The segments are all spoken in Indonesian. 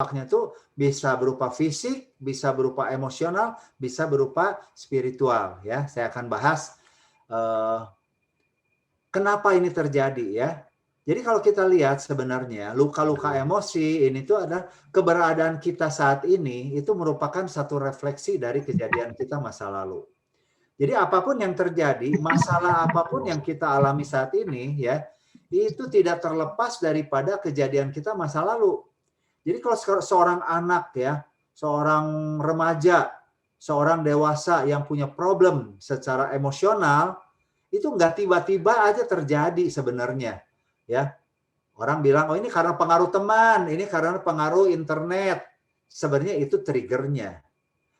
dampaknya tuh bisa berupa fisik, bisa berupa emosional, bisa berupa spiritual ya. Saya akan bahas kenapa ini terjadi ya. Jadi kalau kita lihat sebenarnya luka-luka emosi ini tuh ada keberadaan kita saat ini itu merupakan satu refleksi dari kejadian kita masa lalu. Jadi apapun yang terjadi, masalah apapun yang kita alami saat ini ya, itu tidak terlepas daripada kejadian kita masa lalu. Jadi kalau seorang anak ya, seorang remaja, seorang dewasa yang punya problem secara emosional, itu nggak tiba-tiba aja terjadi sebenarnya. Ya, orang bilang, oh ini karena pengaruh teman, ini karena pengaruh internet. Sebenarnya itu triggernya.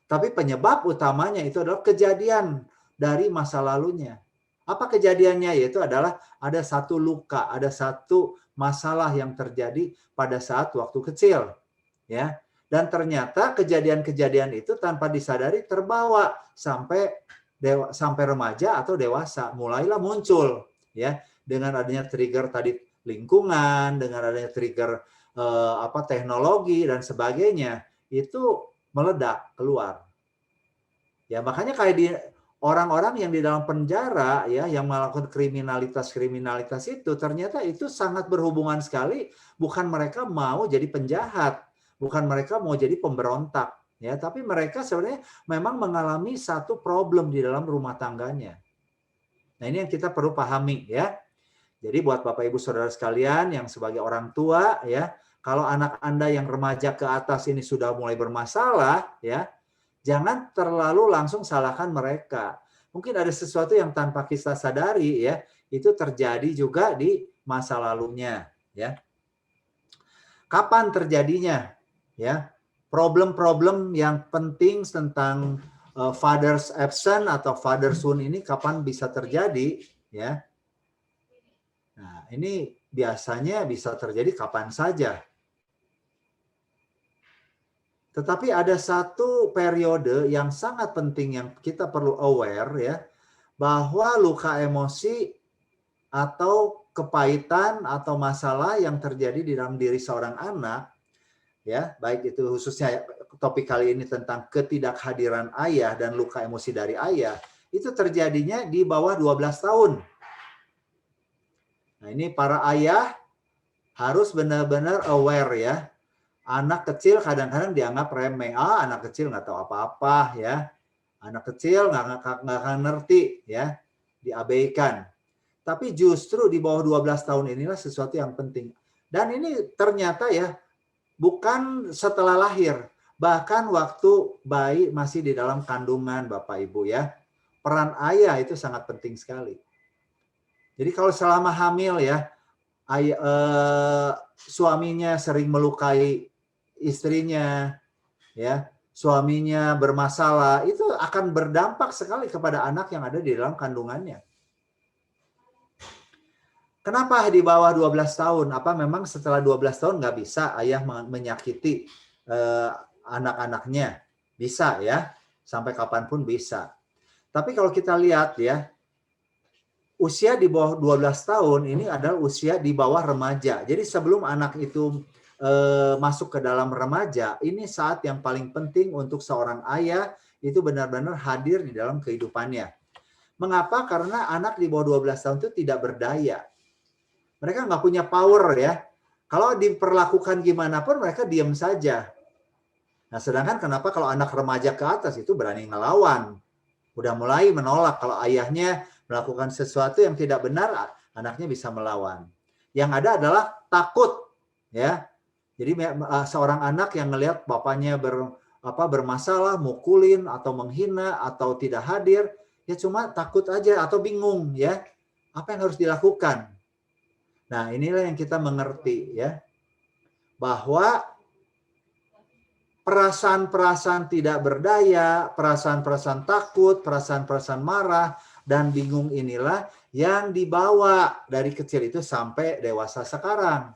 Tapi penyebab utamanya itu adalah kejadian dari masa lalunya. Apa kejadiannya? Yaitu adalah ada satu luka, ada satu masalah yang terjadi pada saat waktu kecil. Ya. Dan ternyata kejadian-kejadian itu tanpa disadari terbawa sampai remaja atau dewasa. Mulailah muncul ya dengan adanya trigger tadi lingkungan, dengan adanya trigger teknologi dan sebagainya, itu meledak keluar. Ya, makanya kayak di orang-orang yang di dalam penjara ya yang melakukan kriminalitas itu ternyata itu sangat berhubungan sekali, bukan mereka mau jadi penjahat, bukan mereka mau jadi pemberontak ya, tapi mereka sebenarnya memang mengalami satu problem di dalam rumah tangganya. Nah, ini yang kita perlu pahami ya. Jadi buat Bapak Ibu Saudara sekalian yang sebagai orang tua ya, kalau anak Anda yang remaja ke atas ini sudah mulai bermasalah ya, jangan terlalu langsung salahkan mereka. Mungkin ada sesuatu yang tanpa kita sadari ya, itu terjadi juga di masa lalunya ya. Kapan terjadinya? Ya. Problem-problem yang penting tentang father's absent atau father soon ini kapan bisa terjadi ya? Nah, ini biasanya bisa terjadi kapan saja. Tetapi ada satu periode yang sangat penting yang kita perlu aware ya, bahwa luka emosi atau kepahitan atau masalah yang terjadi di dalam diri seorang anak, ya, baik itu khususnya topik kali ini tentang ketidakhadiran ayah dan luka emosi dari ayah, itu terjadinya di bawah 12 tahun. Nah, ini para ayah harus benar-benar aware ya. Anak kecil kadang-kadang dianggap remeh. Ah, anak kecil nggak tahu apa-apa ya. Anak kecil nggak akan ngerti ya. Diabaikan. Tapi justru di bawah 12 tahun inilah sesuatu yang penting. Dan ini ternyata ya, bukan setelah lahir. Bahkan waktu bayi masih di dalam kandungan Bapak Ibu ya. Peran ayah itu sangat penting sekali. Jadi kalau selama hamil ya, suaminya sering melukai istrinya, ya, suaminya bermasalah, itu akan berdampak sekali kepada anak yang ada di dalam kandungannya. Kenapa di bawah 12 tahun? Apa memang setelah 12 tahun nggak bisa ayah menyakiti anak-anaknya? Bisa ya, sampai kapanpun bisa. Tapi kalau kita lihat ya, usia di bawah 12 tahun ini adalah usia di bawah remaja. Jadi sebelum anak itu masuk ke dalam remaja, ini saat yang paling penting untuk seorang ayah itu benar-benar hadir di dalam kehidupannya. Mengapa? Karena anak di bawah 12 tahun itu tidak berdaya. Mereka nggak punya power ya. Kalau diperlakukan gimana pun mereka diam saja. Nah, sedangkan kenapa kalau anak remaja ke atas itu berani ngelawan? Udah mulai menolak kalau ayahnya melakukan sesuatu yang tidak benar, anaknya bisa melawan. Yang ada adalah takut, ya. Jadi seorang anak yang ngelihat bapaknya bermasalah, mukulin atau menghina atau tidak hadir, ya cuma takut aja atau bingung, ya. Apa yang harus dilakukan? Nah, inilah yang kita mengerti, ya, bahwa perasaan-perasaan tidak berdaya, perasaan-perasaan takut, perasaan-perasaan marah, dan bingung inilah yang dibawa dari kecil itu sampai dewasa sekarang.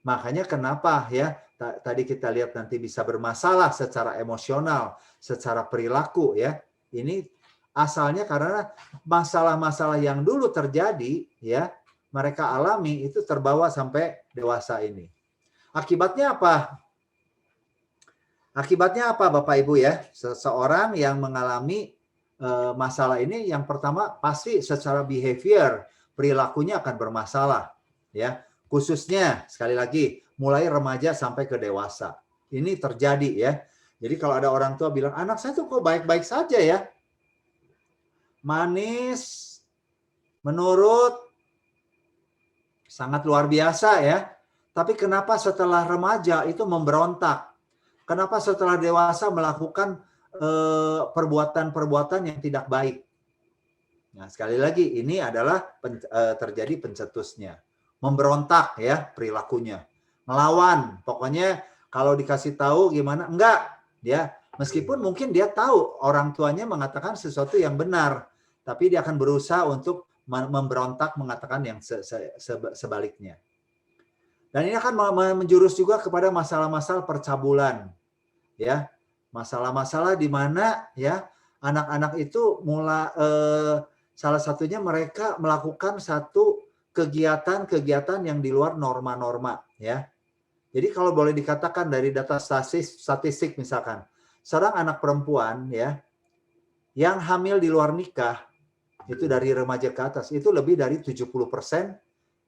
Makanya kenapa ya, tadi kita lihat nanti bisa bermasalah secara emosional, secara perilaku ya. Ini asalnya karena masalah-masalah yang dulu terjadi ya, mereka alami itu terbawa sampai dewasa ini. Akibatnya apa? Akibatnya apa Bapak Ibu ya? Seseorang yang mengalami masalah ini, yang pertama pasti secara behavior, perilakunya akan bermasalah, ya. Khususnya sekali lagi mulai remaja sampai ke dewasa. Ini terjadi ya. Jadi kalau ada orang tua bilang, anak saya tuh kok baik-baik saja ya, manis, menurut, sangat luar biasa ya. Tapi kenapa setelah remaja itu memberontak? Kenapa setelah dewasa melakukan perbuatan-perbuatan yang tidak baik? Nah, sekali lagi ini adalah terjadi pencetusnya. Memberontak ya perilakunya. Melawan, pokoknya kalau dikasih tahu gimana, enggak. Dia meskipun mungkin dia tahu orang tuanya mengatakan sesuatu yang benar, tapi dia akan berusaha untuk memberontak mengatakan yang sebaliknya. Dan ini akan menjurus juga kepada masalah-masalah percabulan. Ya, masalah-masalah di mana ya anak-anak itu mulai salah satunya mereka melakukan satu kegiatan-kegiatan yang di luar norma-norma ya. Jadi kalau boleh dikatakan dari data statistik misalkan, seorang anak perempuan ya yang hamil di luar nikah itu dari remaja ke atas itu lebih dari 70%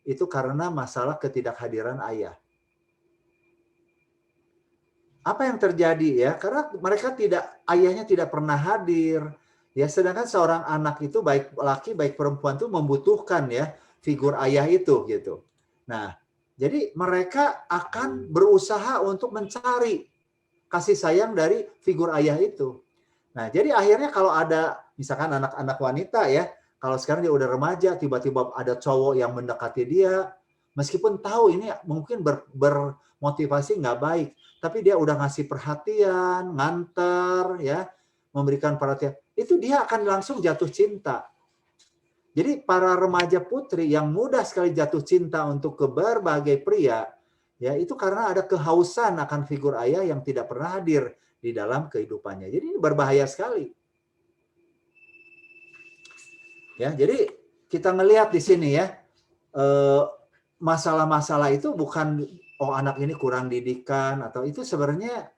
itu karena masalah ketidakhadiran ayah. Apa yang terjadi ya? Karena mereka ayahnya tidak pernah hadir. Ya, sedangkan seorang anak itu baik laki baik perempuan itu membutuhkan ya figur ayah itu gitu. Nah, jadi mereka akan berusaha untuk mencari kasih sayang dari figur ayah itu. Nah, jadi akhirnya kalau ada misalkan anak-anak wanita ya, kalau sekarang dia udah remaja, tiba-tiba ada cowok yang mendekati dia, meskipun tahu ini mungkin bermotivasi nggak baik, tapi dia udah ngasih perhatian, nganter, ya, memberikan perhatian, itu dia akan langsung jatuh cinta. Jadi para remaja putri yang mudah sekali jatuh cinta untuk ke berbagai pria, ya itu karena ada kehausan akan figur ayah yang tidak pernah hadir di dalam kehidupannya. Jadi ini berbahaya sekali. Ya, jadi kita ngelihat di sini ya, masalah-masalah itu bukan anak ini kurang didikan atau itu sebenarnya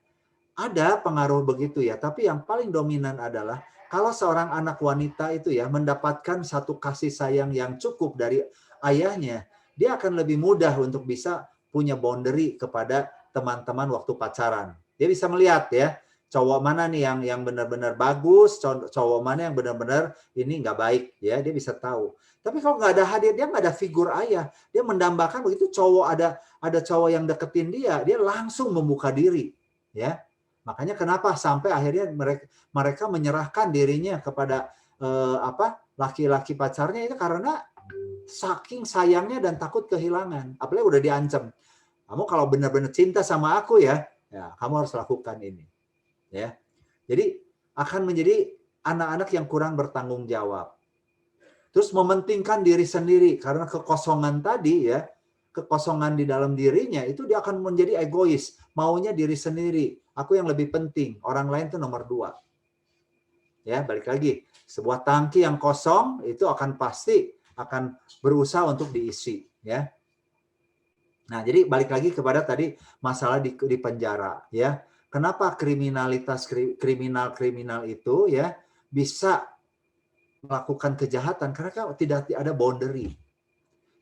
ada pengaruh begitu ya, tapi yang paling dominan adalah kalau seorang anak wanita itu ya mendapatkan satu kasih sayang yang cukup dari ayahnya, dia akan lebih mudah untuk bisa punya boundary kepada teman-teman waktu pacaran. Dia bisa melihat ya, cowok mana nih yang benar-benar bagus, cowok mana yang benar-benar ini nggak baik ya, dia bisa tahu. Tapi kalau nggak ada hadir, dia nggak ada figur ayah, dia mendambakan begitu cowok ada cowok yang deketin dia langsung membuka diri ya. Makanya kenapa sampai akhirnya mereka menyerahkan dirinya kepada laki-laki pacarnya itu karena saking sayangnya dan takut kehilangan. Apalagi udah diancam. Kamu kalau benar-benar cinta sama aku ya kamu harus lakukan ini. Ya. Jadi akan menjadi anak-anak yang kurang bertanggung jawab. Terus mementingkan diri sendiri karena kekosongan tadi ya, kekosongan di dalam dirinya itu dia akan menjadi egois, maunya diri sendiri. Aku yang lebih penting, orang lain itu nomor 2. Ya, balik lagi, sebuah tangki yang kosong itu pasti akan berusaha untuk diisi, ya. Nah, jadi balik lagi kepada tadi masalah di penjara, ya. Kenapa kriminal itu ya bisa melakukan kejahatan karena tidak ada boundary.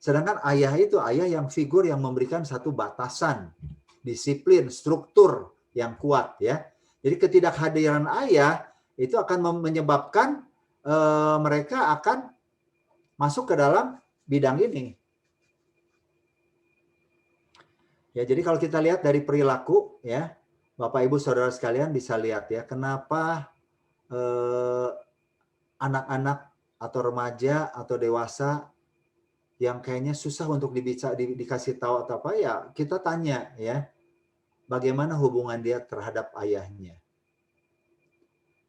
Sedangkan ayah itu yang figur yang memberikan satu batasan, disiplin, struktur yang kuat ya. Jadi ketidakhadiran ayah itu akan menyebabkan mereka akan masuk ke dalam bidang ini. Ya, jadi kalau kita lihat dari perilaku ya, Bapak Ibu Saudara sekalian bisa lihat ya, kenapa anak-anak atau remaja atau dewasa yang kayaknya susah untuk dikasih tahu atau apa ya, kita tanya ya, bagaimana hubungan dia terhadap ayahnya?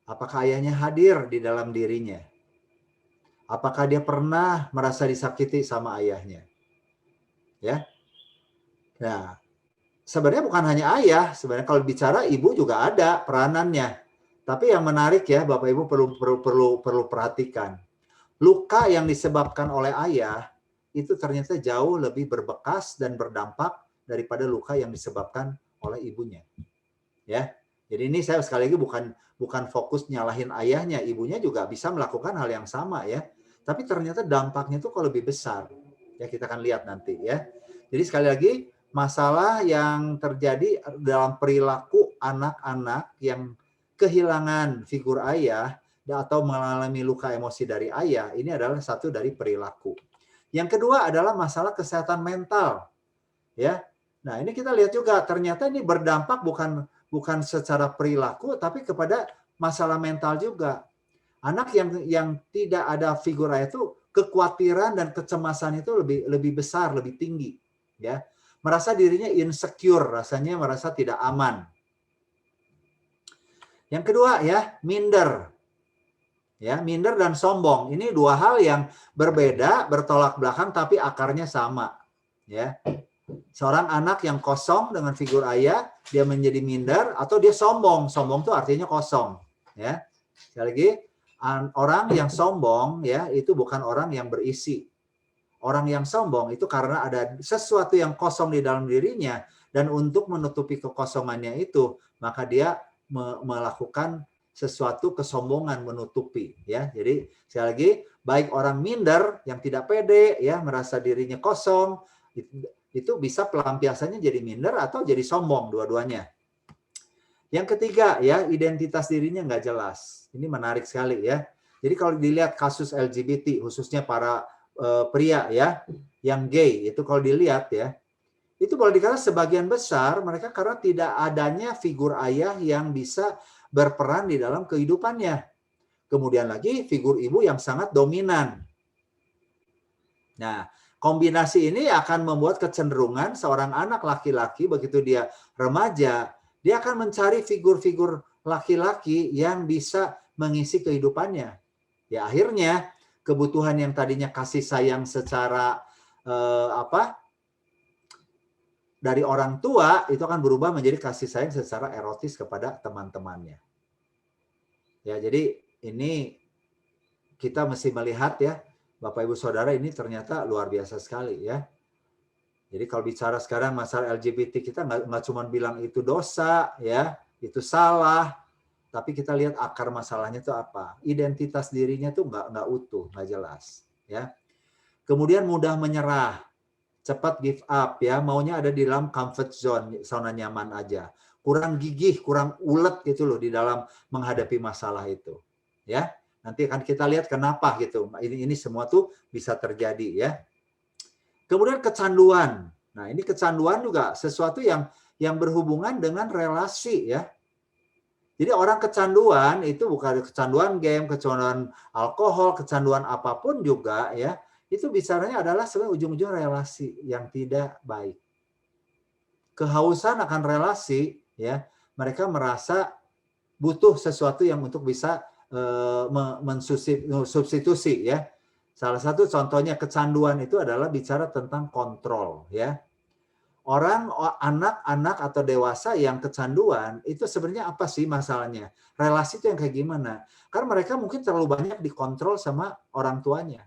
Apakah ayahnya hadir di dalam dirinya? Apakah dia pernah merasa disakiti sama ayahnya? Ya. Nah, sebenarnya bukan hanya ayah, sebenarnya kalau bicara ibu juga ada peranannya. Tapi yang menarik ya, Bapak Ibu perlu perhatikan. Luka yang disebabkan oleh ayah itu ternyata jauh lebih berbekas dan berdampak daripada luka yang disebabkan oleh ibunya. Ya. Jadi ini saya sekali lagi bukan fokus nyalahin ayahnya, ibunya juga bisa melakukan hal yang sama ya. Tapi ternyata dampaknya itu kok lebih besar. Ya kita akan lihat nanti ya. Jadi sekali lagi masalah yang terjadi dalam perilaku anak-anak yang kehilangan figur ayah atau mengalami luka emosi dari ayah, ini adalah satu dari perilaku. Yang kedua adalah masalah kesehatan mental. Ya. Nah, ini kita lihat juga ternyata ini berdampak bukan secara perilaku tapi kepada masalah mental juga. Anak yang tidak ada figur ayah itu kekhawatiran dan kecemasan itu lebih besar, lebih tinggi, ya. Merasa dirinya insecure, rasanya merasa tidak aman. Yang kedua ya, minder. Ya, minder dan sombong. Ini dua hal yang berbeda, bertolak belakang tapi akarnya sama, ya. Seorang anak yang kosong dengan figur ayah, dia menjadi minder atau dia sombong. Sombong itu artinya kosong, ya. Sekali lagi, orang yang sombong ya itu bukan orang yang berisi. Orang yang sombong itu karena ada sesuatu yang kosong di dalam dirinya dan untuk menutupi kekosongannya itu, maka dia melakukan sesuatu kesombongan menutupi ya. Jadi sekali lagi baik orang minder yang tidak pede ya merasa dirinya kosong itu bisa pelampiasannya jadi minder atau jadi sombong dua-duanya. Yang ketiga ya identitas dirinya nggak jelas. Ini menarik sekali ya. Jadi kalau dilihat kasus LGBT khususnya para pria ya yang gay itu kalau dilihat ya itu boleh dikatakan sebagian besar mereka karena tidak adanya figur ayah yang bisa berperan di dalam kehidupannya. Kemudian lagi figur ibu yang sangat dominan. Nah, kombinasi ini akan membuat kecenderungan seorang anak laki-laki begitu dia remaja, dia akan mencari figur-figur laki-laki yang bisa mengisi kehidupannya. Ya akhirnya kebutuhan yang tadinya kasih sayang secara dari orang tua itu akan berubah menjadi kasih sayang secara erotis kepada teman-temannya. Ya, jadi ini kita mesti melihat ya, Bapak Ibu Saudara ini ternyata luar biasa sekali ya. Jadi kalau bicara sekarang masalah LGBT kita nggak cuma bilang itu dosa ya, itu salah, tapi kita lihat akar masalahnya itu apa. Identitas dirinya tuh nggak utuh, nggak jelas ya. Kemudian mudah menyerah, cepat give up ya, maunya ada di dalam comfort zone, zona nyaman aja. Kurang gigih, kurang ulet gitu loh di dalam menghadapi masalah itu. Ya, nanti akan kita lihat kenapa gitu. Ini semua tuh bisa terjadi ya. Kemudian kecanduan. Nah, ini kecanduan juga sesuatu yang berhubungan dengan relasi ya. Jadi orang kecanduan itu bukan kecanduan game, kecanduan alkohol, kecanduan apapun juga ya. Itu bicaranya adalah sebenarnya ujung-ujung relasi yang tidak baik. Kehausan akan relasi ya, mereka merasa butuh sesuatu yang untuk bisa mensubstitusi ya. Salah satu contohnya kecanduan itu adalah bicara tentang kontrol ya. Orang anak-anak atau dewasa yang kecanduan itu sebenarnya apa sih masalahnya? Relasi itu yang kayak gimana? Karena mereka mungkin terlalu banyak dikontrol sama orang tuanya.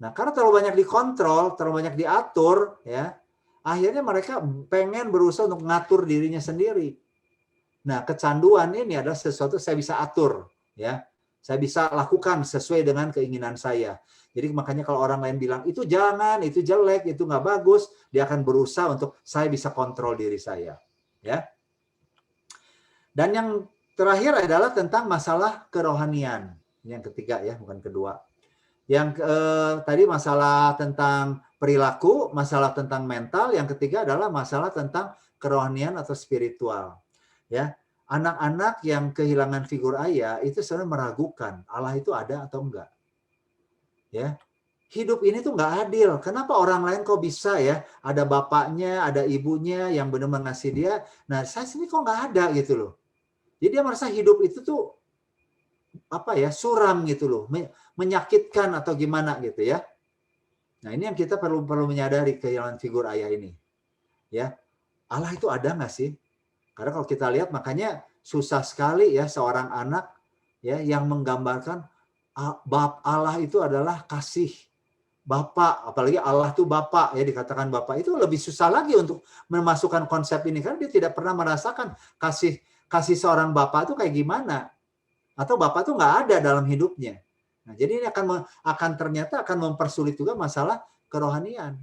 Nah, karena terlalu banyak dikontrol, terlalu banyak diatur, ya, akhirnya mereka pengen berusaha untuk ngatur dirinya sendiri. Nah, kecanduan ini adalah sesuatu saya bisa atur, ya, saya bisa lakukan sesuai dengan keinginan saya. Jadi makanya kalau orang lain bilang itu jangan, itu jelek, itu nggak bagus, dia akan berusaha untuk saya bisa kontrol diri saya, ya. Dan yang terakhir adalah tentang masalah kerohanian, yang ketiga ya, bukan kedua. Yang tadi masalah tentang perilaku, masalah tentang mental, yang ketiga adalah masalah tentang kerohanian atau spiritual. Ya, anak-anak yang kehilangan figur ayah itu sebenarnya meragukan Allah itu ada atau enggak. Ya, hidup ini tuh nggak adil. Kenapa orang lain kok bisa ya? Ada bapaknya, ada ibunya yang benar-benar ngasih dia. Nah, saya sini kok nggak ada gitu loh. Jadi dia merasa hidup itu tuh apa ya, suram gitu loh, menyakitkan atau gimana gitu ya. Nah, ini yang kita perlu menyadari kehilangan figur ayah ini. Ya, Allah itu ada nggak sih? Karena kalau kita lihat makanya susah sekali ya seorang anak ya yang menggambarkan bab Allah itu adalah kasih, Bapak, apalagi Allah tuh Bapak, ya dikatakan Bapak, itu lebih susah lagi untuk memasukkan konsep ini karena dia tidak pernah merasakan kasih seorang Bapak itu kayak gimana, atau Bapak tuh nggak ada dalam hidupnya. Nah, jadi ini ternyata akan mempersulit juga masalah kerohanian.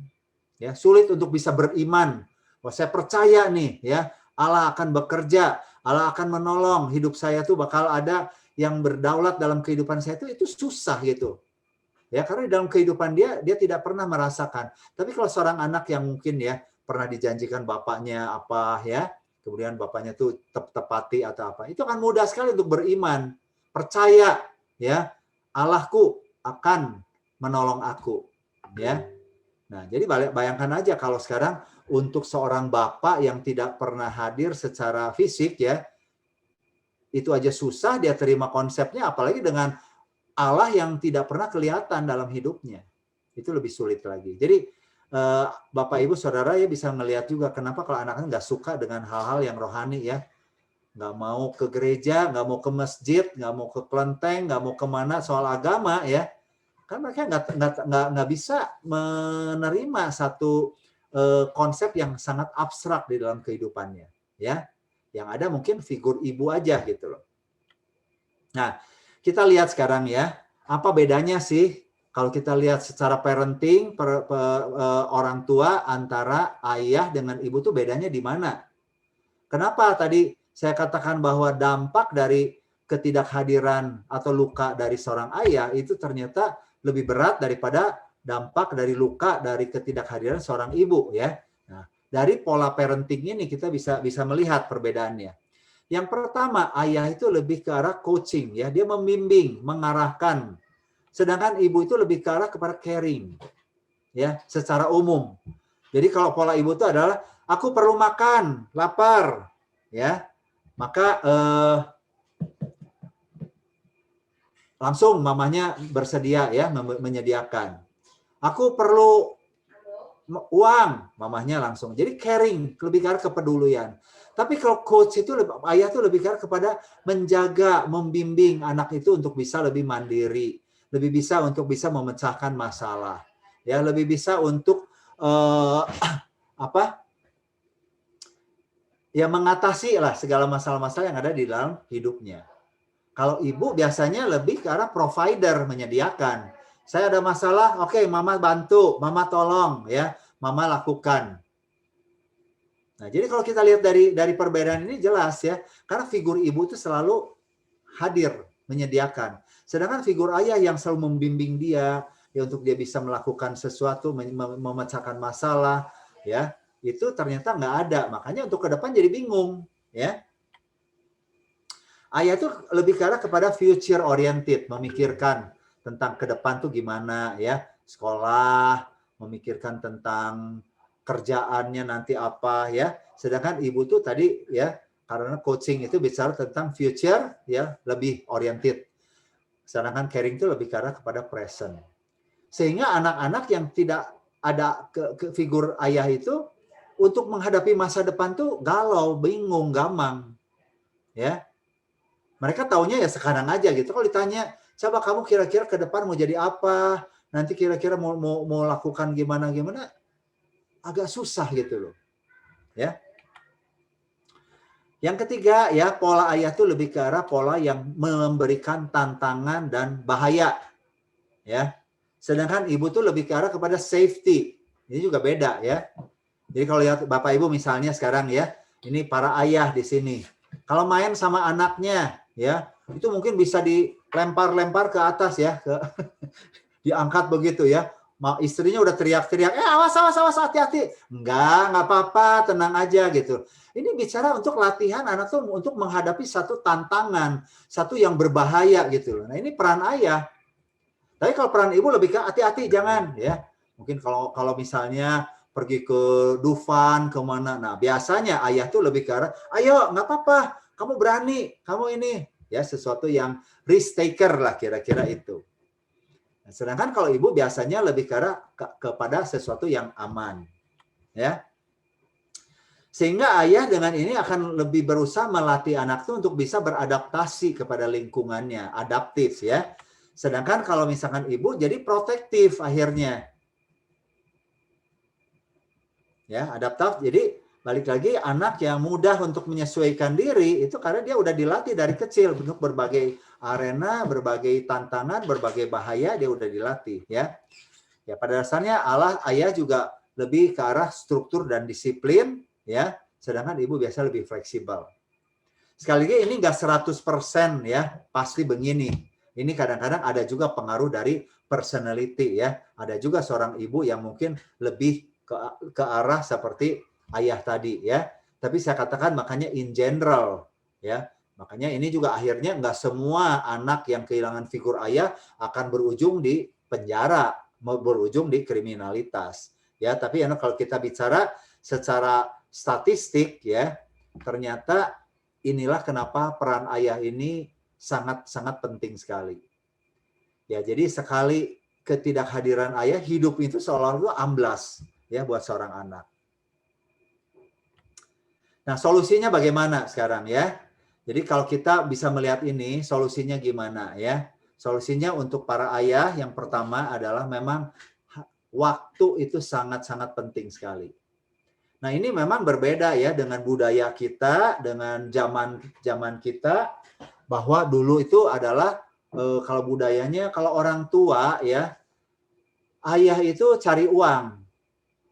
Ya, sulit untuk bisa beriman. Wah, saya percaya nih, ya, Allah akan bekerja, Allah akan menolong, hidup saya tuh bakal ada yang berdaulat dalam kehidupan saya itu susah gitu. Ya, karena dalam kehidupan dia tidak pernah merasakan. Tapi kalau seorang anak yang mungkin ya pernah dijanjikan bapaknya apa ya, kemudian bapaknya tuh tepati atau apa, itu akan mudah sekali untuk beriman, percaya ya, Allahku akan menolong aku, ya. Nah, jadi bayangkan aja kalau sekarang untuk seorang bapak yang tidak pernah hadir secara fisik ya, itu aja susah dia terima konsepnya, apalagi dengan Allah yang tidak pernah kelihatan dalam hidupnya. Itu lebih sulit lagi. Jadi Bapak Ibu Saudara ya bisa melihat juga kenapa kalau anak-anak nggak suka dengan hal-hal yang rohani ya. Nggak mau ke gereja, nggak mau ke masjid, nggak mau ke kelenteng, nggak mau kemana soal agama ya. Kan mereka nggak bisa menerima satu konsep yang sangat abstrak di dalam kehidupannya. Ya, yang ada mungkin figur ibu aja gitu loh. Nah, kita lihat sekarang ya, apa bedanya sih kalau kita lihat secara parenting orang tua antara ayah dengan ibu tuh bedanya di mana? Kenapa tadi saya katakan bahwa dampak dari ketidakhadiran atau luka dari seorang ayah itu ternyata lebih berat daripada dampak dari luka dari ketidakhadiran seorang ibu ya. Nah, dari pola parenting ini kita bisa melihat perbedaannya. Yang pertama, ayah itu lebih ke arah coaching, ya, dia membimbing, mengarahkan. Sedangkan ibu itu lebih ke arah kepada caring, ya, secara umum. Jadi kalau pola ibu itu adalah aku perlu makan, lapar, ya, maka langsung mamanya bersedia ya menyediakan. Aku perlu uang, mamahnya langsung. Jadi caring, lebih ke arah kepedulian. Tapi kalau coach itu ayah itu lebih ke arah kepada menjaga, membimbing anak itu untuk bisa lebih mandiri, lebih bisa untuk bisa memecahkan masalah, ya, lebih bisa untuk ya mengatasi lah segala masalah-masalah yang ada di dalam hidupnya. Kalau ibu biasanya lebih ke arah provider, menyediakan. Saya ada masalah, oke, mama bantu, mama tolong, ya, mama lakukan. Nah, jadi kalau kita lihat dari perbedaan ini jelas ya, karena figur ibu itu selalu hadir, menyediakan. Sedangkan figur ayah yang selalu membimbing dia, ya untuk dia bisa melakukan sesuatu, memecahkan masalah, ya, itu ternyata nggak ada. Makanya untuk ke depan jadi bingung, ya. Ayah itu lebih ke arah kepada future oriented, memikirkan tentang ke depan tuh gimana ya, sekolah, memikirkan tentang kerjaannya nanti apa ya. Sedangkan ibu tuh tadi ya, karena coaching itu bicara tentang future ya, lebih oriented. Sedangkan caring itu lebih ke arah kepada present. Sehingga anak-anak yang tidak ada ke figur ayah itu untuk menghadapi masa depan tuh galau, bingung, gamang. Ya. Mereka taunya ya sekarang aja gitu. Kalau ditanya, coba kamu kira-kira ke depan mau jadi apa? Nanti kira-kira mau lakukan gimana, agak susah gitu loh. Ya. Yang ketiga ya, pola ayah itu lebih ke arah pola yang memberikan tantangan dan bahaya. Ya. Sedangkan ibu tuh lebih ke arah kepada safety. Ini juga beda ya. Jadi kalau lihat Bapak Ibu misalnya sekarang ya, ini para ayah di sini. Kalau main sama anaknya ya, itu mungkin bisa dilempar-lempar ke atas ya, diangkat begitu ya. Istrinya udah teriak-teriak, awas, hati-hati. Nggak apa-apa, tenang aja gitu. Ini bicara untuk latihan anak tuh untuk menghadapi satu tantangan, satu yang berbahaya gitu loh. Nah ini peran ayah. Tapi kalau peran ibu lebih ke hati-hati, jangan ya. Mungkin kalau misalnya pergi ke Dufan, kemana. Nah, biasanya ayah tuh lebih ke arah, ayo, nggak apa-apa, kamu berani, kamu ini. Ya, sesuatu yang risk taker lah kira-kira itu. Nah, sedangkan kalau ibu biasanya lebih ke arah kepada sesuatu yang aman. Ya. Sehingga ayah dengan ini akan lebih berusaha melatih anak tuh untuk bisa beradaptasi kepada lingkungannya, adaptif ya. Sedangkan kalau misalkan ibu jadi protektif akhirnya. Ya, adaptif. Jadi balik lagi, anak yang mudah untuk menyesuaikan diri itu karena dia udah dilatih dari kecil untuk berbagai arena, berbagai tantangan, berbagai bahaya dia udah dilatih, ya. Ya, pada dasarnya ayah juga lebih ke arah struktur dan disiplin, ya. Sedangkan ibu biasa lebih fleksibel. Sekali lagi ini nggak 100% ya, pasti begini. Ini kadang-kadang ada juga pengaruh dari personality ya. Ada juga seorang ibu yang mungkin lebih ke arah seperti ayah tadi ya. Tapi saya katakan makanya in general ya. Makanya ini juga akhirnya nggak semua anak yang kehilangan figur ayah akan berujung di penjara, berujung di kriminalitas. Ya, tapi kalau kita bicara secara statistik ya, ternyata inilah kenapa peran ayah ini sangat-sangat penting sekali. Ya, jadi sekali ketidakhadiran ayah, hidup itu seolah-olah amblas ya buat seorang anak. Nah, solusinya bagaimana sekarang ya? Jadi kalau kita bisa melihat ini, solusinya gimana ya? Solusinya untuk para ayah yang pertama adalah memang waktu itu sangat-sangat penting sekali. Nah, ini memang berbeda ya dengan budaya kita, dengan zaman kita, bahwa dulu itu adalah kalau budayanya, kalau orang tua ya, ayah itu cari uang,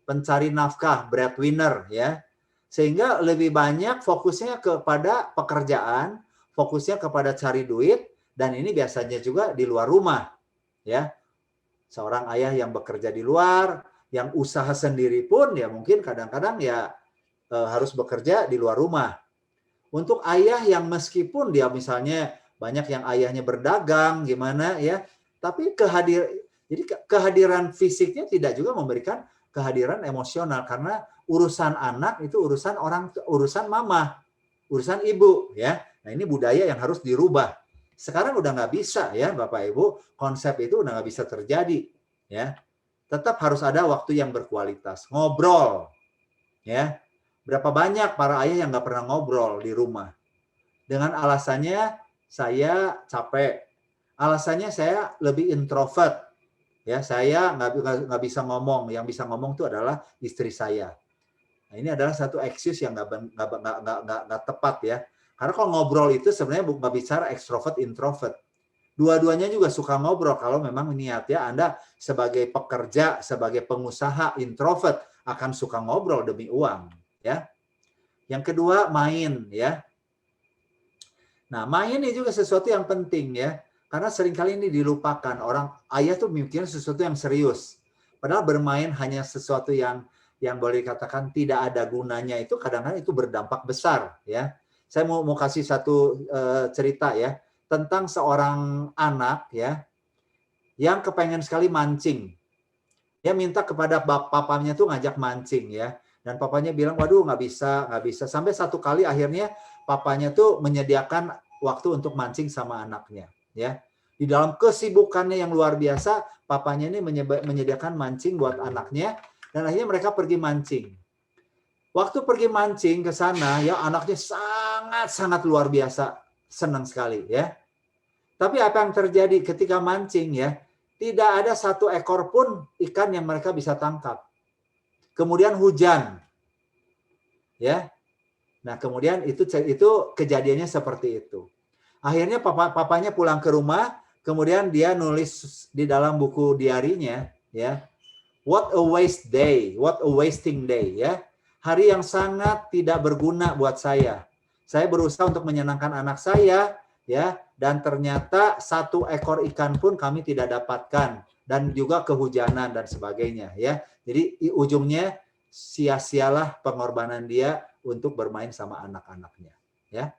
pencari nafkah, breadwinner ya. Sehingga lebih banyak fokusnya kepada pekerjaan, fokusnya kepada cari duit, dan ini biasanya juga di luar rumah ya. Seorang ayah yang bekerja di luar, yang usaha sendiri pun ya mungkin kadang-kadang ya harus bekerja di luar rumah. Untuk ayah yang meskipun dia misalnya banyak yang ayahnya berdagang gimana ya, tapi jadi kehadiran fisiknya tidak juga memberikan kehadiran emosional karena urusan anak itu urusan mama, urusan ibu ya. Nah, ini budaya yang harus dirubah. Sekarang udah nggak bisa ya Bapak Ibu, konsep itu udah nggak bisa terjadi ya. Tetap harus ada waktu yang berkualitas, ngobrol ya. Berapa banyak para ayah yang nggak pernah ngobrol di rumah dengan alasannya saya capek, alasannya saya lebih introvert ya, saya nggak bisa ngomong, yang bisa ngomong itu adalah istri saya. Nah, ini adalah satu excuse yang nggak tepat ya. Karena kalau ngobrol itu sebenarnya nggak bicara extrovert introvert. Dua-duanya juga suka ngobrol kalau memang niatnya Anda sebagai pekerja, sebagai pengusaha introvert akan suka ngobrol demi uang, ya. Yang kedua main, ya. Nah, main ini juga sesuatu yang penting ya. Karena seringkali ini dilupakan. Orang ayah tuh mikirnya sesuatu yang serius. Padahal bermain hanya sesuatu yang boleh dikatakan tidak ada gunanya, itu kadang-kadang itu berdampak besar ya. Saya mau kasih satu cerita ya tentang seorang anak ya yang kepengen sekali mancing. Dia minta kepada papanya tuh ngajak mancing ya. Dan papanya bilang, waduh nggak bisa. Sampai satu kali akhirnya papanya tuh menyediakan waktu untuk mancing sama anaknya ya. Di dalam kesibukannya yang luar biasa, papanya ini menyediakan mancing buat anaknya, dan akhirnya mereka pergi mancing. Waktu pergi mancing ke sana, ya anaknya sangat luar biasa senang sekali ya. Tapi apa yang terjadi ketika mancing ya, tidak ada satu ekor pun ikan yang mereka bisa tangkap. Kemudian hujan, ya. Nah kemudian itu kejadiannya seperti itu. Akhirnya papanya pulang ke rumah, kemudian dia nulis di dalam buku diarinya, ya, what a waste day, what a wasting day, ya. Hari yang sangat tidak berguna buat saya. Saya berusaha untuk menyenangkan anak saya, ya, dan ternyata satu ekor ikan pun kami tidak dapatkan, dan juga kehujanan dan sebagainya, ya. Jadi ujungnya sia-sialah pengorbanan dia untuk bermain sama anak-anaknya, ya.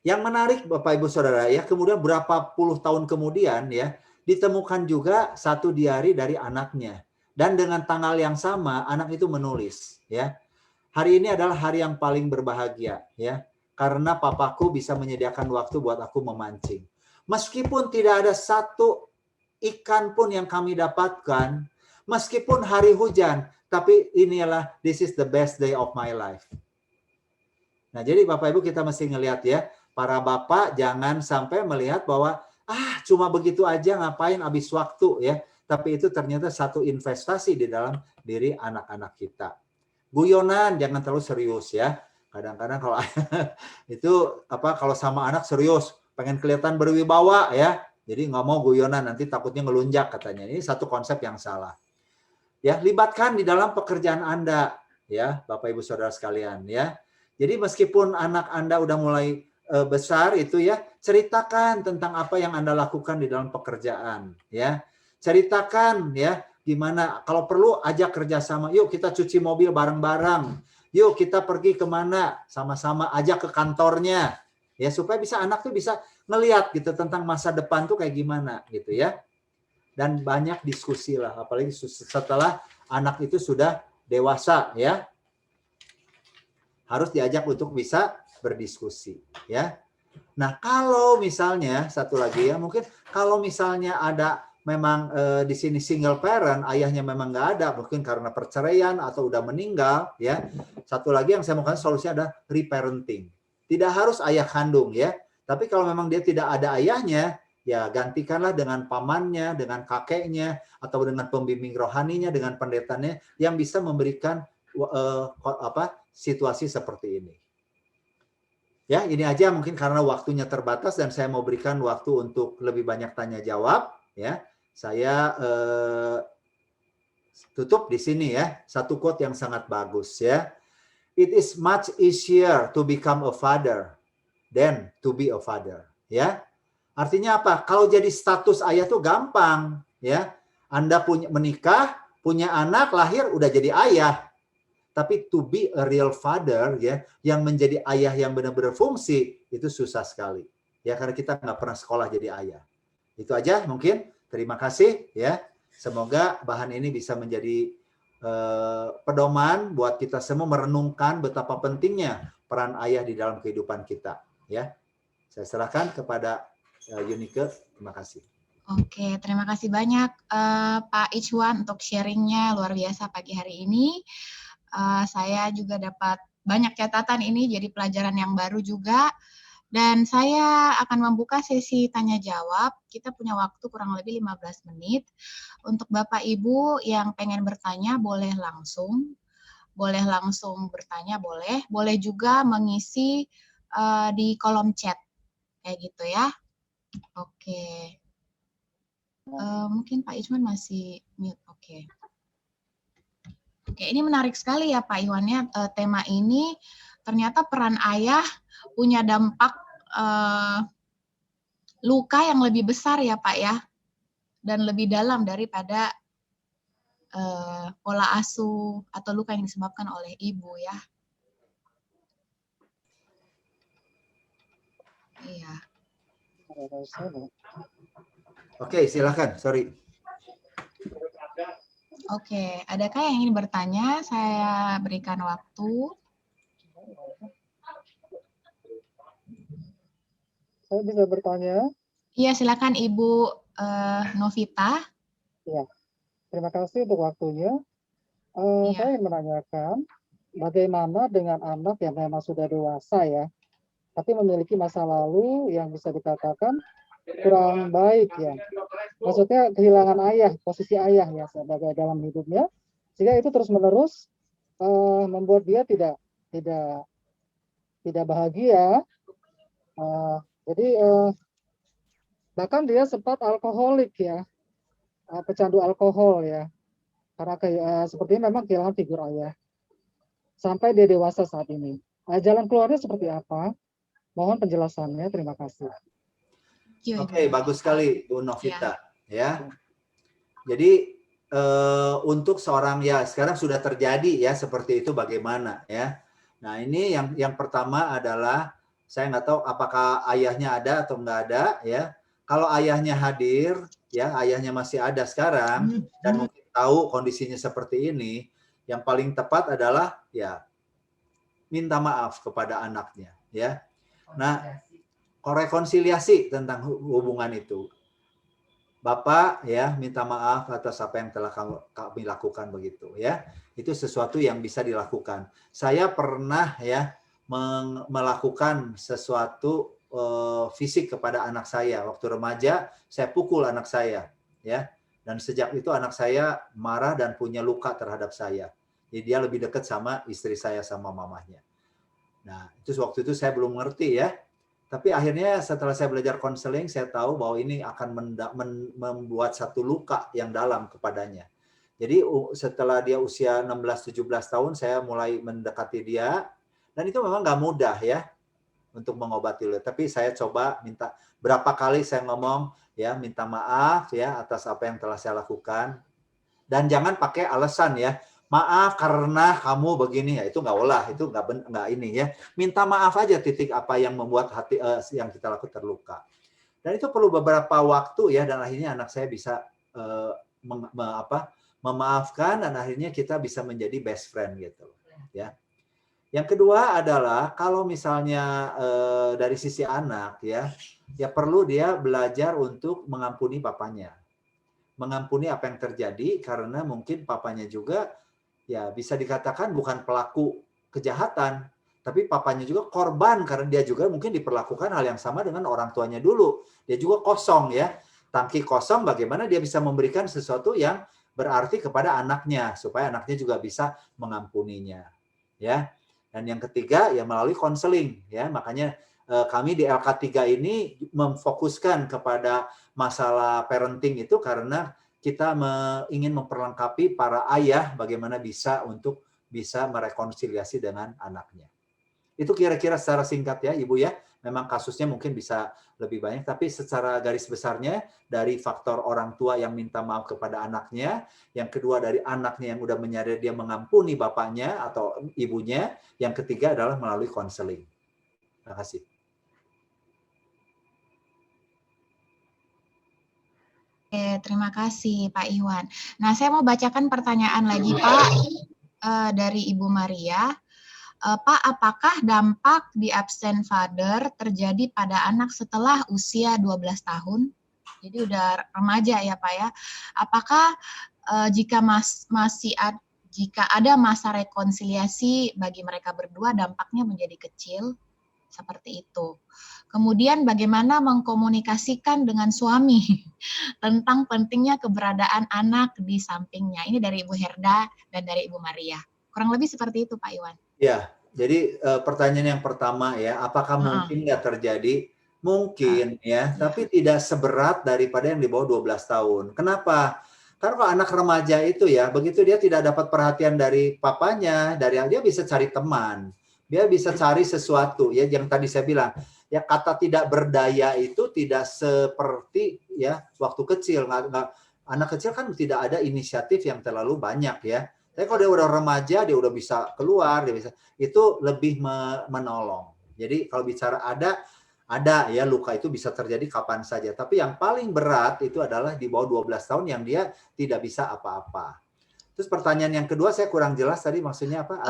Yang menarik Bapak Ibu Saudara ya, kemudian berapa puluh tahun kemudian ya, ditemukan juga satu diari dari anaknya. Dan dengan tanggal yang sama, anak itu menulis ya. Hari ini adalah hari yang paling berbahagia ya, karena papaku bisa menyediakan waktu buat aku memancing. Meskipun tidak ada satu ikan pun yang kami dapatkan, meskipun hari hujan, tapi inilah this is the best day of my life. Nah, jadi Bapak Ibu kita mesti ngelihat ya, para bapak jangan sampai melihat bahwa cuma begitu aja ngapain habis waktu ya, tapi itu ternyata satu investasi di dalam diri anak-anak kita Guyonan, jangan terlalu serius ya. Kadang-kadang kalau itu kalau sama anak serius, pengen kelihatan berwibawa ya. Jadi nggak mau guyonan, nanti takutnya ngelunjak katanya. Ini satu konsep yang salah. Ya, libatkan di dalam pekerjaan Anda ya, Bapak Ibu Saudara sekalian ya. Jadi meskipun anak Anda udah mulai besar itu ya, ceritakan tentang apa yang Anda lakukan di dalam pekerjaan ya. Ceritakan ya, gimana kalau perlu ajak kerjasama, yuk kita cuci mobil bareng-bareng, yuk kita pergi kemana sama-sama, ajak ke kantornya ya, supaya bisa anak tuh bisa ngelihat gitu tentang masa depan tuh kayak gimana gitu ya. Dan banyak diskusi lah, apalagi setelah anak itu sudah dewasa ya, harus diajak untuk bisa berdiskusi ya. Nah, kalau misalnya satu lagi ya, mungkin kalau misalnya ada memang di sini single parent, ayahnya memang nggak ada, mungkin karena perceraian atau udah meninggal ya. Satu lagi yang saya mau kasih solusinya ada reparenting. Tidak harus ayah kandung ya, tapi kalau memang dia tidak ada ayahnya, ya gantikanlah dengan pamannya, dengan kakeknya, atau dengan pembimbing rohaninya, dengan pendetanya yang bisa memberikan situasi seperti ini. Ya, ini aja mungkin karena waktunya terbatas dan saya mau berikan waktu untuk lebih banyak tanya jawab ya. Saya tutup di sini ya. Satu quote yang sangat bagus ya. It is much easier to become a father than to be a father, ya. Artinya apa? Kalau jadi status ayah tuh gampang, ya. Anda menikah, punya anak, lahir udah jadi ayah. Tapi to be a real father ya, yang menjadi ayah yang benar-benar fungsi itu susah sekali. Ya karena kita nggak pernah sekolah jadi ayah. Itu aja mungkin. Terima kasih ya. Semoga bahan ini bisa menjadi pedoman buat kita semua merenungkan betapa pentingnya peran ayah di dalam kehidupan kita. Ya, saya serahkan kepada Yunike. Terima kasih. Oke, terima kasih banyak Pak Ichwan untuk sharingnya luar biasa pagi hari ini. Saya juga dapat banyak catatan ini, jadi pelajaran yang baru juga. Dan saya akan membuka sesi tanya jawab. Kita punya waktu kurang lebih 15 menit. Untuk Bapak Ibu yang pengen bertanya boleh langsung bertanya, boleh juga mengisi di kolom chat kayak gitu ya. Oke. Mungkin Pak Ichwan masih mute. Oke. Oke, ini menarik sekali ya Pak Iwannya, tema ini ternyata peran ayah punya dampak luka yang lebih besar ya Pak ya, dan lebih dalam daripada pola asuh atau luka yang disebabkan oleh ibu ya. Iya. Oke, silakan. Sorry. Oke, adakah yang ingin bertanya? Saya berikan waktu. Saya bisa bertanya? Iya, silakan Ibu Novita. Ya, terima kasih untuk waktunya. Iya. Saya ingin menanyakan, bagaimana dengan anak yang memang sudah dewasa ya, tapi memiliki masa lalu yang bisa dikatakan kurang baik ya. Maksudnya kehilangan ayah, posisi ayah ya sebagai dalam hidupnya, sehingga itu terus-menerus membuat dia tidak bahagia. Jadi bahkan dia sempat alkoholik ya, pecandu alkohol ya, karena sepertinya memang kehilangan figur ayah sampai dia dewasa saat ini. Jalan keluarnya seperti apa? Mohon penjelasannya. Terima kasih. Oke, bagus sekali Bu Novita ya. Jadi untuk seorang ya sekarang sudah terjadi ya seperti itu bagaimana ya. Nah ini yang pertama adalah saya nggak tahu apakah ayahnya ada atau nggak ada ya. Kalau ayahnya hadir ya, ayahnya masih ada sekarang dan mungkin tahu kondisinya seperti ini, yang paling tepat adalah ya minta maaf kepada anaknya ya. Nah, rekonsiliasi tentang hubungan itu. Bapak ya minta maaf atas apa yang telah kami lakukan begitu ya. Itu sesuatu yang bisa dilakukan. Saya pernah ya melakukan sesuatu fisik kepada anak saya waktu remaja. Saya pukul anak saya ya. Dan sejak itu anak saya marah dan punya luka terhadap saya. Jadi dia lebih dekat sama istri saya sama mamahnya. Nah, itu waktu itu saya belum ngerti ya. Tapi akhirnya setelah saya belajar konseling, saya tahu bahwa ini akan membuat satu luka yang dalam kepadanya. Jadi setelah dia usia 16-17 tahun, saya mulai mendekati dia. Dan itu memang nggak mudah ya untuk mengobati. Tapi saya coba minta, berapa kali saya ngomong, ya minta maaf ya atas apa yang telah saya lakukan. Dan jangan pakai alasan ya, maaf karena kamu begini, ya itu nggak olah, itu nggak ini ya. Minta maaf aja titik apa yang membuat hati yang kita lakukan terluka. Dan itu perlu beberapa waktu ya, dan akhirnya anak saya bisa memaafkan, dan akhirnya kita bisa menjadi best friend gitu ya. Yang kedua adalah kalau misalnya dari sisi anak ya perlu dia belajar untuk mengampuni papanya. Mengampuni apa yang terjadi karena mungkin papanya juga ya bisa dikatakan bukan pelaku kejahatan, tapi papanya juga korban karena dia juga mungkin diperlakukan hal yang sama dengan orang tuanya dulu. Dia juga kosong ya, tangki kosong, bagaimana dia bisa memberikan sesuatu yang berarti kepada anaknya supaya anaknya juga bisa mengampuninya. Ya. Dan yang ketiga ya melalui konseling ya, makanya kami di LK3 ini memfokuskan kepada masalah parenting itu karena kita ingin memperlengkapi para ayah bagaimana bisa untuk bisa merekonsiliasi dengan anaknya. Itu kira-kira secara singkat ya Ibu ya. Memang kasusnya mungkin bisa lebih banyak, tapi secara garis besarnya dari faktor orang tua yang minta maaf kepada anaknya, yang kedua dari anaknya yang udah menyadari dia mengampuni bapaknya atau ibunya, yang ketiga adalah melalui konseling. Terima kasih. Oke, terima kasih Pak Iwan. Nah, saya mau bacakan pertanyaan lagi Pak dari Ibu Maria. Pak, apakah dampak di absent father terjadi pada anak setelah usia 12 tahun? Jadi udah remaja ya Pak ya. Apakah jika jika ada masa rekonsiliasi bagi mereka berdua dampaknya menjadi kecil? Seperti itu. Kemudian bagaimana mengkomunikasikan dengan suami tentang pentingnya keberadaan anak di sampingnya. Ini dari Ibu Herda dan dari Ibu Maria. Kurang lebih seperti itu Pak Iwan. Ya, jadi pertanyaan yang pertama ya, apakah mungkin nggak terjadi? Mungkin ya, tapi tidak seberat daripada yang di bawah 12 tahun. Kenapa? Karena kalau anak remaja itu ya, begitu dia tidak dapat perhatian dari papanya, dia bisa cari teman. Dia bisa cari sesuatu ya, yang tadi saya bilang. Ya kata tidak berdaya itu tidak seperti ya waktu kecil. Anak kecil kan tidak ada inisiatif yang terlalu banyak ya. Tapi kalau dia udah remaja, dia udah bisa keluar, dia bisa, itu lebih menolong. Jadi kalau bicara ada ya luka itu bisa terjadi kapan saja. Tapi yang paling berat itu adalah di bawah 12 tahun yang dia tidak bisa apa-apa. Terus pertanyaan yang kedua saya kurang jelas tadi maksudnya apa?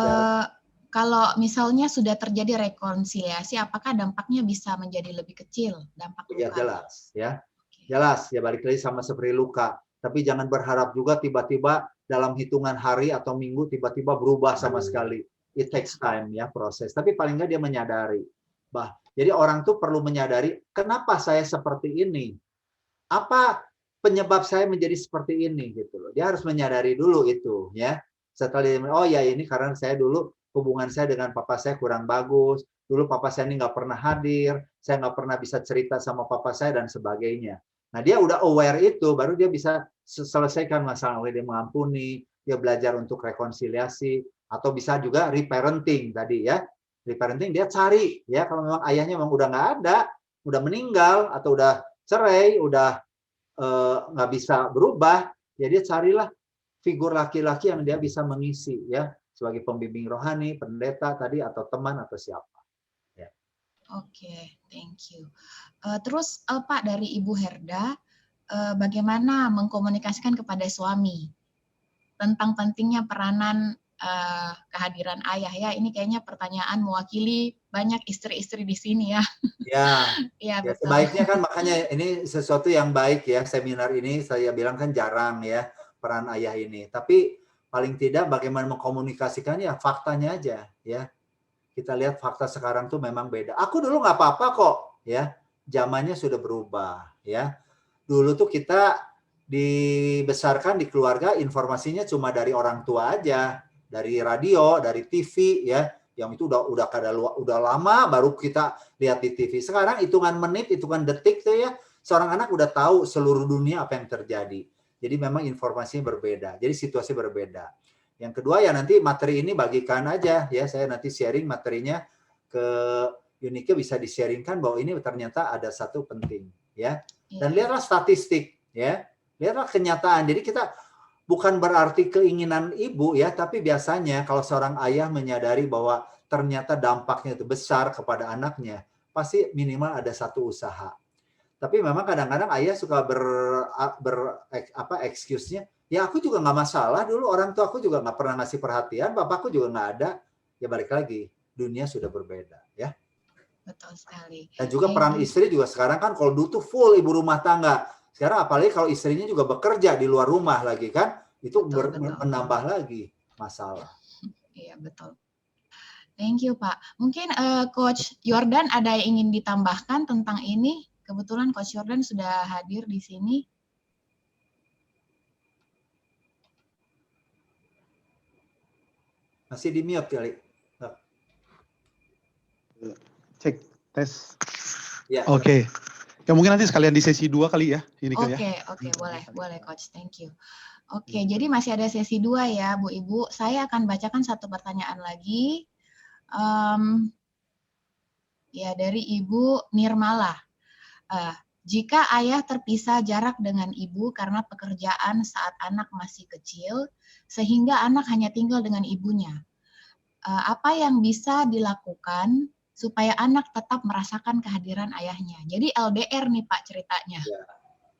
Kalau misalnya sudah terjadi rekonsiliasi, apakah dampaknya bisa menjadi lebih kecil? Dampak luka? Ya jelas ya. Jelas ya, balik lagi sama seperti luka. Tapi jangan berharap juga tiba-tiba dalam hitungan hari atau minggu tiba-tiba berubah sama sekali. It takes time ya proses. Tapi paling nggak dia menyadari. Jadi orang tuh perlu menyadari kenapa saya seperti ini. Apa penyebab saya menjadi seperti ini gitu loh. Dia harus menyadari dulu itu ya. Setelah dia, oh ya ini karena saya dulu hubungan saya dengan papa saya kurang bagus. Dulu papa saya ini nggak pernah hadir. Saya nggak pernah bisa cerita sama papa saya dan sebagainya. Nah, dia udah aware itu, baru dia bisa selesaikan masalah. Dia mengampuni, dia belajar untuk rekonsiliasi, atau bisa juga reparenting tadi ya. Reparenting dia cari, ya kalau memang ayahnya memang udah nggak ada, udah meninggal, atau udah cerai, udah nggak bisa berubah, ya dia carilah figur laki-laki yang dia bisa mengisi, ya sebagai pembimbing rohani, pendeta tadi, atau teman, atau siapa. Oke, thank you. Terus Pak dari Ibu Herda, bagaimana mengkomunikasikan kepada suami tentang pentingnya peranan kehadiran ayah ya? Ini kayaknya pertanyaan mewakili banyak istri-istri di sini ya. Ya, betul. Sebaiknya kan makanya ini sesuatu yang baik ya, seminar ini saya bilang kan jarang ya peran ayah ini. Tapi paling tidak bagaimana mengkomunikasikannya, faktanya aja ya. Kita lihat fakta sekarang tuh memang beda. Aku dulu nggak apa-apa kok, ya. Zamannya sudah berubah, ya. Dulu tuh kita dibesarkan di keluarga informasinya cuma dari orang tua aja. dari radio, dari TV ya, yang itu udah lama baru kita lihat di TV. Sekarang hitungan menit, hitungan detik tuh ya, seorang anak udah tahu seluruh dunia apa yang terjadi. Jadi memang informasinya berbeda, jadi situasi berbeda. Yang kedua ya nanti materi ini bagikan aja ya, saya nanti sharing materinya ke Unique bisa di-sharingkan bahwa ini ternyata ada satu penting ya. Dan lihatlah statistik ya, lihatlah kenyataan. Jadi kita bukan berarti keinginan ibu ya, tapi biasanya kalau seorang ayah menyadari bahwa ternyata dampaknya itu besar kepada anaknya, pasti minimal ada satu usaha. Tapi memang kadang-kadang ayah suka excuse-nya, ya aku juga nggak masalah, dulu orang tua aku juga nggak pernah ngasih perhatian, bapakku juga nggak ada. Ya balik lagi, dunia sudah berbeda ya. Betul sekali. Dan juga peran istri juga sekarang kan kalau dulu tuh full ibu rumah tangga. Sekarang apalagi kalau istrinya juga bekerja di luar rumah lagi kan, itu betul. Menambah lagi masalah. Iya betul. Thank you Pak. Mungkin Coach Yordan ada yang ingin ditambahkan tentang ini? Kebetulan Coach Yordan sudah hadir di sini. Masih di mute kali. Cek, tes. Ya. Oke. Ya mungkin nanti sekalian di sesi 2 kali ya. Oke, boleh Coach, thank you. Oke, jadi masih ada sesi 2 ya Bu Ibu. Saya akan bacakan satu pertanyaan lagi. Ya dari Ibu Nirmala. Jika ayah terpisah jarak dengan ibu karena pekerjaan saat anak masih kecil, sehingga anak hanya tinggal dengan ibunya, apa yang bisa dilakukan supaya anak tetap merasakan kehadiran ayahnya? Jadi LDR nih Pak ceritanya.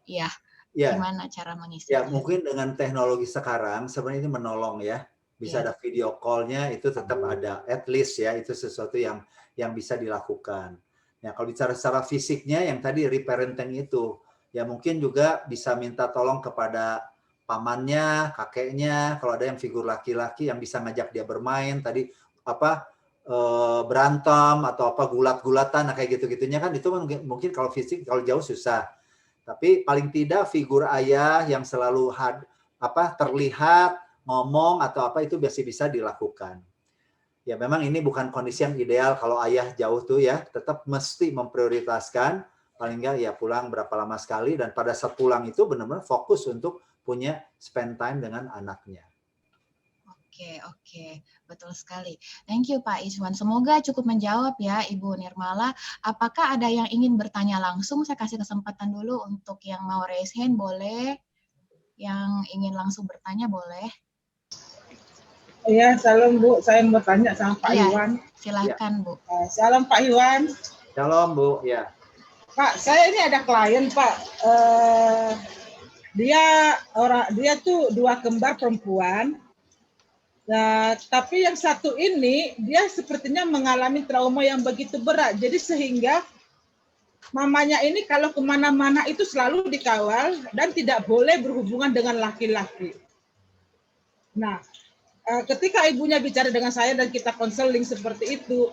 Ya. Gimana cara mengisi? Ya mungkin dengan teknologi sekarang sebenarnya ini menolong ya. Bisa ada video call-nya, itu tetap ada, at least ya, itu sesuatu yang bisa dilakukan. Ya, kalau bicara secara fisiknya, yang tadi reparenting itu, ya mungkin juga bisa minta tolong kepada pamannya, kakeknya, kalau ada yang figur laki-laki yang bisa ngajak dia bermain, tadi berantem atau gulat-gulatan, kayak gitu-gitunya kan, itu mungkin kalau fisik, kalau jauh susah. Tapi paling tidak figur ayah yang selalu terlihat, ngomong atau itu biasa bisa dilakukan. Ya memang ini bukan kondisi yang ideal kalau ayah jauh tuh ya, tetap mesti memprioritaskan paling enggak ya pulang berapa lama sekali, dan pada saat pulang itu benar-benar fokus untuk punya spend time dengan anaknya. Oke, betul sekali. Thank you Pak Iswan. Semoga cukup menjawab ya Ibu Nirmala. Apakah ada yang ingin bertanya langsung? Saya kasih kesempatan dulu untuk yang mau raise hand boleh, yang ingin langsung bertanya boleh. Iya, salam Bu. Saya mau tanya sama Pak Iwan. Silakan Bu. Salam Pak Iwan. Salam Bu. Ya. Pak, saya ini ada klien Pak. Dia tuh 2 kembar perempuan. Nah, tapi yang satu ini dia sepertinya mengalami trauma yang begitu berat. Jadi sehingga mamanya ini kalau kemana-mana itu selalu dikawal dan tidak boleh berhubungan dengan laki-laki. Nah, ketika ibunya bicara dengan saya dan kita konseling seperti itu,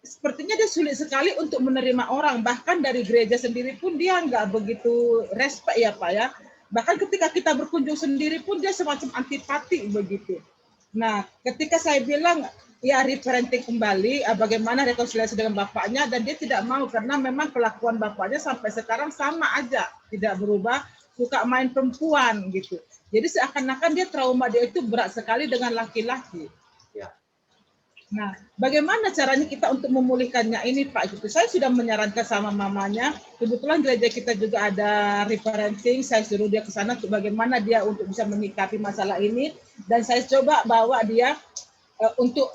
sepertinya dia sulit sekali untuk menerima orang. Bahkan dari gereja sendiri pun dia nggak begitu respect ya Pak ya. Bahkan ketika kita berkunjung sendiri pun dia semacam antipati begitu. Nah, ketika saya bilang ya reparenting kembali, bagaimana rekonsiliasi dengan bapaknya, dan dia tidak mau karena memang kelakuan bapaknya sampai sekarang sama aja, tidak berubah, suka main perempuan gitu. Jadi seakan-akan dia trauma dia itu berat sekali dengan laki-laki. Ya. Nah, bagaimana caranya kita untuk memulihkannya ini Pak? Gitu. Saya sudah menyarankan sama mamanya. Kebetulan gereja kita juga ada reparenting. Saya suruh dia ke sana untuk bagaimana dia untuk bisa menyikapi masalah ini. Dan saya coba bawa dia untuk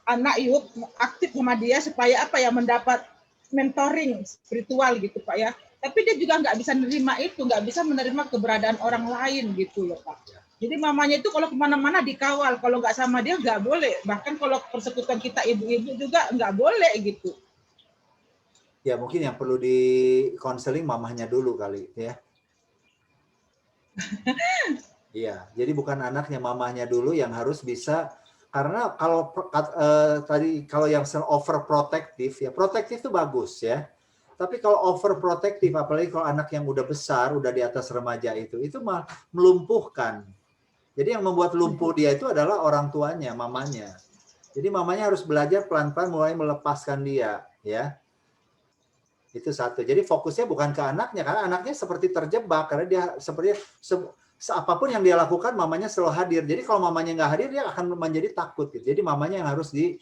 anak youth aktif sama dia supaya mendapat mentoring spiritual gitu Pak ya. Tapi dia juga nggak bisa menerima itu, nggak bisa menerima keberadaan orang lain gitu loh Pak. Jadi mamanya itu kalau kemana-mana dikawal, kalau nggak sama dia nggak boleh. Bahkan kalau persekutuan kita ibu-ibu juga nggak boleh gitu. Ya mungkin yang perlu di konseling mamahnya dulu kali ya. Iya, jadi bukan anaknya, mamahnya dulu yang harus bisa. Karena kalau tadi kalau yang overprotective ya, protektif itu bagus ya. Tapi kalau overprotective, apalagi kalau anak yang udah besar, udah di atas remaja itu malah melumpuhkan. Jadi yang membuat lumpuh dia itu adalah orang tuanya, mamanya. Jadi mamanya harus belajar pelan-pelan mulai melepaskan dia, ya. Itu satu. Jadi fokusnya bukan ke anaknya, karena anaknya seperti terjebak karena dia seperti apapun yang dia lakukan mamanya selalu hadir. Jadi kalau mamanya nggak hadir dia akan menjadi takut gitu. Jadi mamanya yang harus di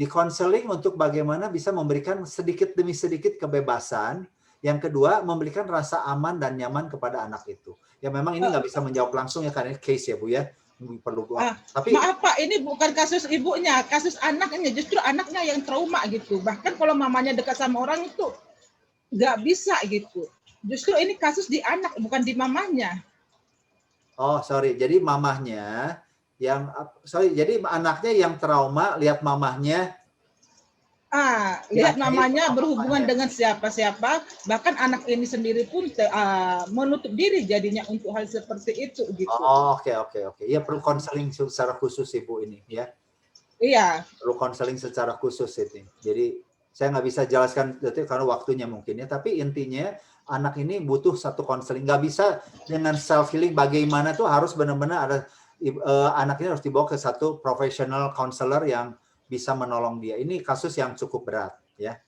konseling untuk bagaimana bisa memberikan sedikit demi sedikit kebebasan. Yang kedua, memberikan rasa aman dan nyaman kepada anak itu. Ya memang ini nggak bisa menjawab langsung ya karena case ya Bu ya. Perlu tapi maaf Pak, ini bukan kasus ibunya, kasus anaknya, justru anaknya yang trauma gitu. Bahkan kalau mamanya dekat sama orang itu nggak bisa gitu. Justru ini kasus di anak, bukan di mamanya. Oh, sorry. Jadi mamahnya jadi anaknya yang trauma lihat mamahnya. Lihat mamanya berhubungan dengan siapa-siapa, bahkan anak ini sendiri pun menutup diri jadinya untuk hal seperti itu gitu. Oh, oke. Ya perlu konseling secara khusus Ibu ini ya. Iya. Perlu konseling secara khusus ini. Jadi saya nggak bisa jelaskan detail karena waktunya mungkin ya. Tapi intinya anak ini butuh satu konseling. Nggak bisa dengan self healing. Bagaimana tuh harus benar-benar ada anak ini harus dibawa ke satu professional counselor yang bisa menolong dia. Ini kasus yang cukup berat ya,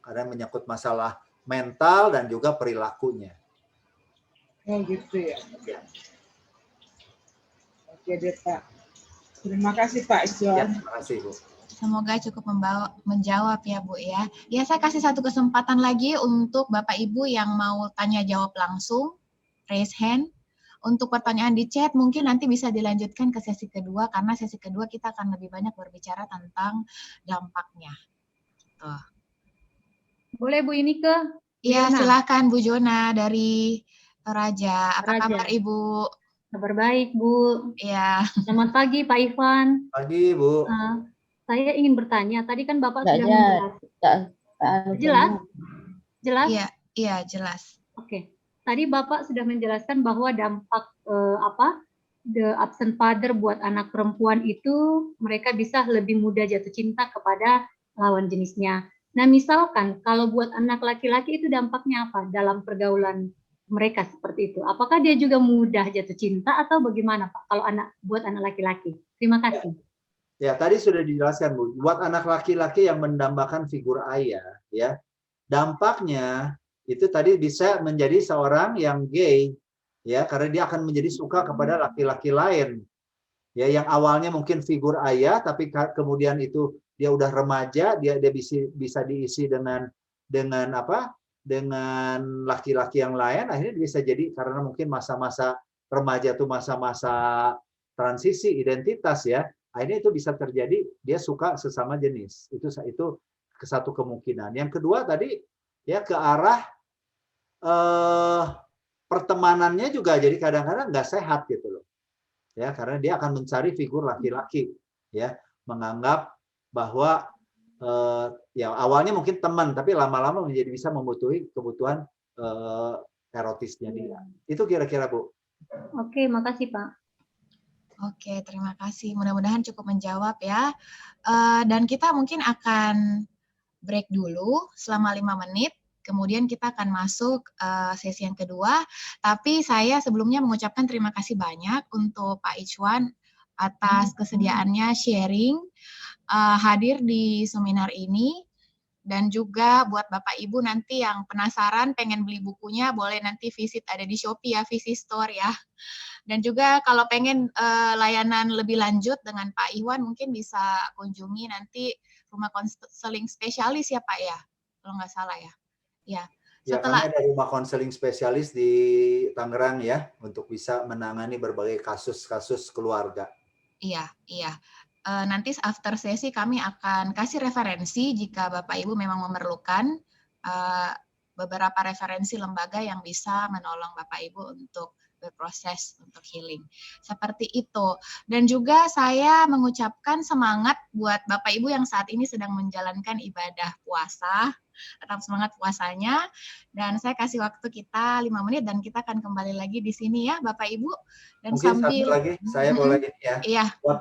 karena menyangkut masalah mental dan juga perilakunya. Oh gitu ya. Oke deh Pak. Terima kasih Pak Iswan. Ya, terima kasih Bu. Semoga cukup menjawab ya Bu ya. Ya saya kasih satu kesempatan lagi untuk Bapak Ibu yang mau tanya jawab langsung, raise hand. Untuk pertanyaan di chat mungkin nanti bisa dilanjutkan ke sesi kedua karena sesi kedua kita akan lebih banyak berbicara tentang dampaknya. Gitu. Boleh Bu ini ke? Iya silakan Bu Jona dari Toraja. Apa kabar Ibu? Kabar baik Bu. Iya. Selamat pagi Pak Ivan. Pagi Bu. Saya ingin bertanya. Tadi kan Bapak sudah menjelaskan. Jelas? Jelas? Iya jelas. Oke. Tadi Bapak sudah menjelaskan bahwa dampak the absent father buat anak perempuan itu mereka bisa lebih mudah jatuh cinta kepada lawan jenisnya. Nah, misalkan kalau buat anak laki-laki itu dampaknya apa dalam pergaulan mereka seperti itu? Apakah dia juga mudah jatuh cinta atau bagaimana Pak kalau buat anak laki-laki? Terima kasih. Ya, tadi sudah dijelaskan Bu. Buat anak laki-laki yang mendambakan figur ayah, ya, dampaknya itu tadi bisa menjadi seorang yang gay, ya, karena dia akan menjadi suka kepada laki-laki lain, ya, yang awalnya mungkin figur ayah, tapi kemudian itu dia udah remaja, dia bisa diisi dengan laki-laki yang lain, akhirnya bisa jadi karena mungkin masa-masa remaja itu masa-masa transisi identitas ya, akhirnya itu bisa terjadi dia suka sesama jenis, itu satu kemungkinan. Yang kedua tadi ya ke arah pertemanannya juga jadi kadang-kadang nggak sehat gitu loh ya, karena dia akan mencari figur laki-laki ya, menganggap bahwa ya awalnya mungkin teman tapi lama-lama menjadi bisa membutuhkan kebutuhan erotisnya dia. Itu kira-kira Bu. Oke, makasih Pak. Oke, terima kasih. Mudah-mudahan cukup menjawab ya. Dan kita mungkin akan break dulu selama 5 menit. Kemudian kita akan masuk sesi yang kedua. Tapi saya sebelumnya mengucapkan terima kasih banyak untuk Pak Ichwan atas kesediaannya sharing, hadir di seminar ini. Dan juga buat Bapak Ibu nanti yang penasaran pengen beli bukunya, boleh nanti visit ada di Shopee ya, Visi Store ya. Dan juga kalau pengen layanan lebih lanjut dengan Pak Iwan mungkin bisa kunjungi nanti rumah konseling spesialis ya Pak ya, kalau nggak salah ya. Ya, setelah kami ada rumah konseling spesialis di Tangerang ya, untuk bisa menangani berbagai kasus-kasus keluarga. Iya. Nanti after sesi kami akan kasih referensi jika Bapak Ibu memang memerlukan beberapa referensi lembaga yang bisa menolong Bapak Ibu untuk berproses untuk healing. Seperti itu. Dan juga saya mengucapkan semangat buat Bapak Ibu yang saat ini sedang menjalankan ibadah puasa. Tetap semangat puasanya. Dan saya kasih waktu kita 5 menit dan kita akan kembali lagi di sini ya Bapak Ibu. Dan mungkin sambil satu lagi saya boleh ini ya. Iya. Buat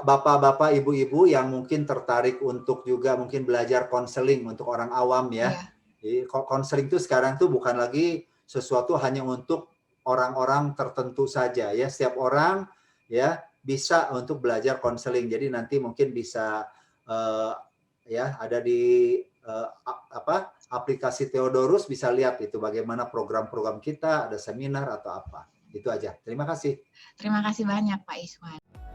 bapak-bapak, ibu-ibu yang mungkin tertarik untuk juga mungkin belajar konseling untuk orang awam ya. Jadi konseling itu sekarang tuh bukan lagi sesuatu hanya untuk orang-orang tertentu saja ya. Setiap orang ya bisa untuk belajar konseling. Jadi nanti mungkin bisa ya ada di aplikasi Theodorus, bisa lihat itu bagaimana program-program kita, ada seminar atau apa. Itu aja. Terima kasih. Terima kasih banyak Pak Iswan.